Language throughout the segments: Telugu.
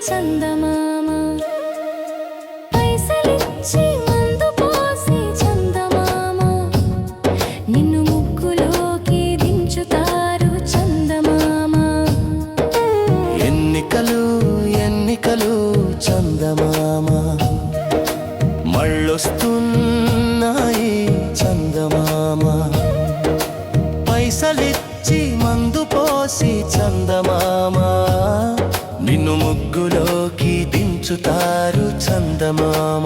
చందమామ పైసలిచ్చి మందు పోసి చందమామ నిన్ను ముగ్గులోకి దించుతారు చందమామ ఎన్నికలు ఎన్నికలు చందమామ మళ్ళొస్తున్నాయి చందమామ పైసలిచ్చి మందు పోసి చందమామ నిన్ను ముగ్గులోకి దించుతారు చందమామ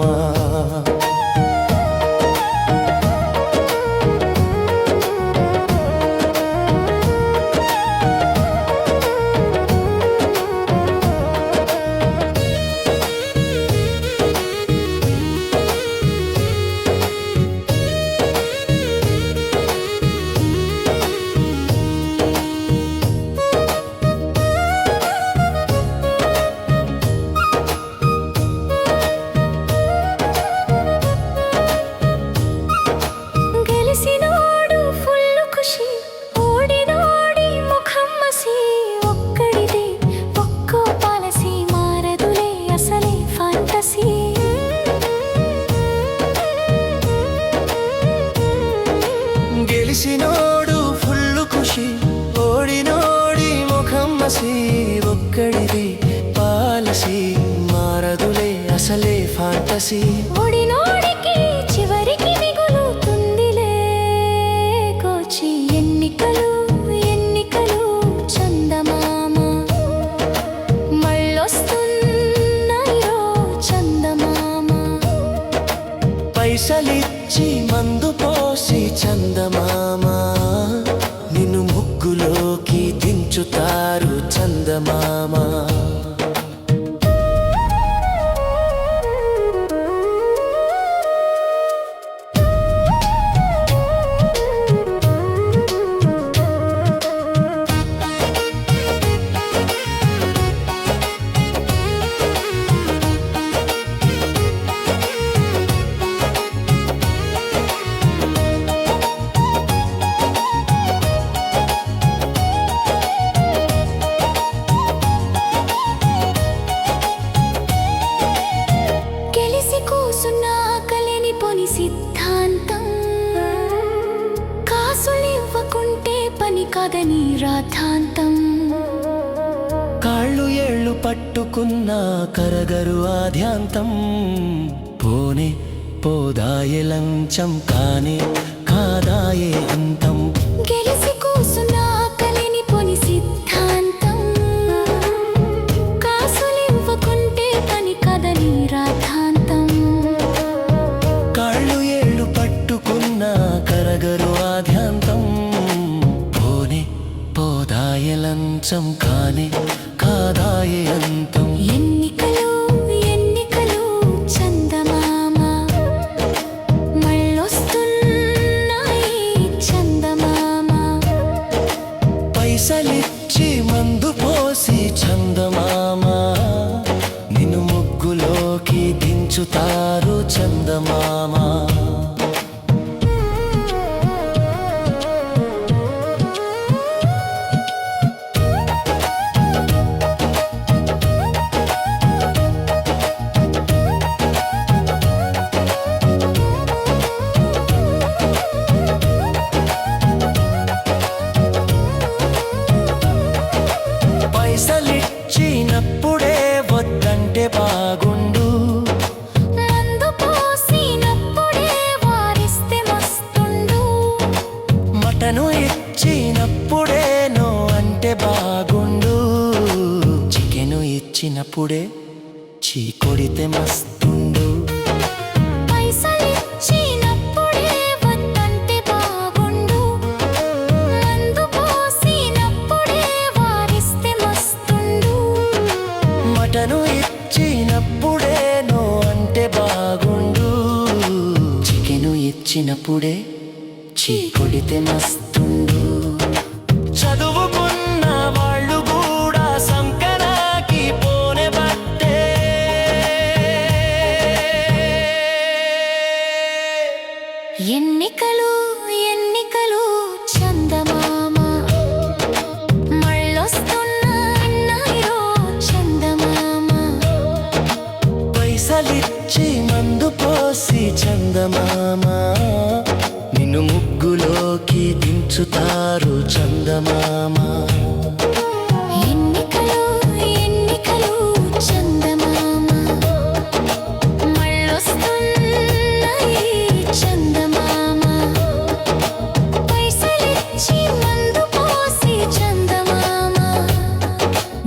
గెలిసినోడు ఫుల్లు ఖుషి ఓడినోడి ముఖం మసి ఒక్కడిది పాలసి మారదులే అసలే ఫాంటసీ ఓడినోడికి చివరికి మిగులుతుందిలే కోచి ఎన్నికలు ఎన్నికలు చందమామ మళ్ళొస్తున్నాయో చందమామ పైసలిచ్చి మందు పోసి చందమామ నిన్ను ముగ్గులోకి దించుతారు చందమామ సిద్ధాంతం కాసులివ్వకుంటే పని కాదని రాథాంతం కాళ్ళు ఏళ్ళు పట్టుకున్న కరగరు ఆద్యాంతం పోనే పోదాయే లంచం కానే కాదాయే అంతం గెలిసి కూసున్న కలిని పొని సిద్ధాంతం కాసులివ్వకుంటే పని కాదని రాథాంతం కరగరు ఆద్యాంతం పోనే పోదాయే లంచం కానే కాదాయే అంతం ఎన్నికలు ఎన్నికలు చందమామ మళ్ళొస్తున్నాయి చందమామ పైసలిచ్చి మందు పోసి చందమామ నిన్ను ముగ్గులోకి దించుతారు చందమామ పైసలిచ్చినప్పుడే వద్దంటే బాగుండు మందు పోసినప్పుడే వారిస్తే మస్తుండు మటను ఇచ్చినప్పుడే నో అంటే బాగుండు చికెను ఇచ్చినప్పుడే చీ కొడితే మస్తుండు పైసలిచ్చినప్పుడే వద్దంటే బాగుండు మందు పోసినప్పుడే వారిస్తే మస్తుండు మటను ఇచ్చినప్పుడే నో అంటే బాగుండు చికెను ఇచ్చినప్పుడే చీ కొడితే మస్తుండు చదువుకున్న వాళ్ళు కూడా సంకరాకి పోనే బట్టే ఎన్నికలు ఎన్నికలు చందమామ మళ్ళొస్తున్నాయో చందమామ పైసలిచ్చి మందు పోసి చందమామ నిన్ను ముగ్గులోకి దించుతారు చందమామ ఎన్నికలు ఎన్నికలు చందమామ మళ్ళొస్తున్నాయి చందమామ పైసలిచ్చి మందు పోసి చందమామ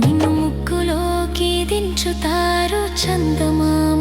నిన్ను ముగ్గులోకి దించుతారు చందమామ